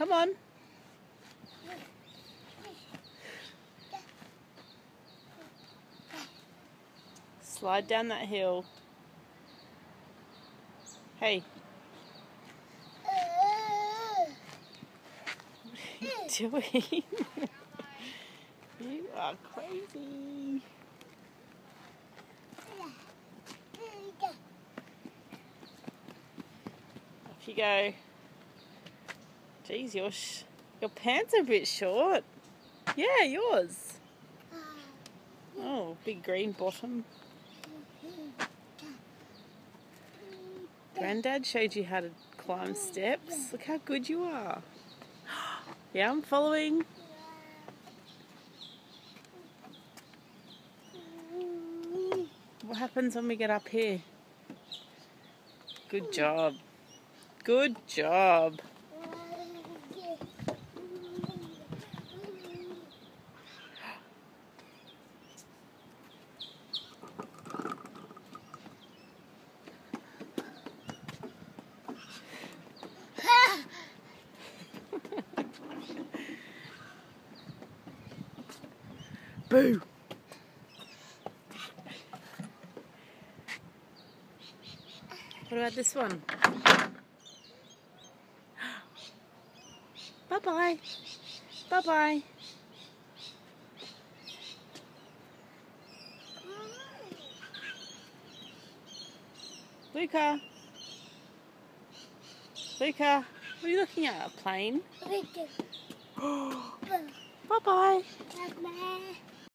Come on. Slide down that hill. Hey. What are you doing? You are crazy. Off you go. Jeez, your pants are a bit short. Yeah, yours. Oh, big green bottom. Granddad showed you how to climb steps. Look how good you are. Yeah, I'm following. What happens when we get up here? Good job. Good job. Boo! What about this one? Bye-bye. Bye-bye. Luca. Luca, what are you looking at? A plane? Bye-bye.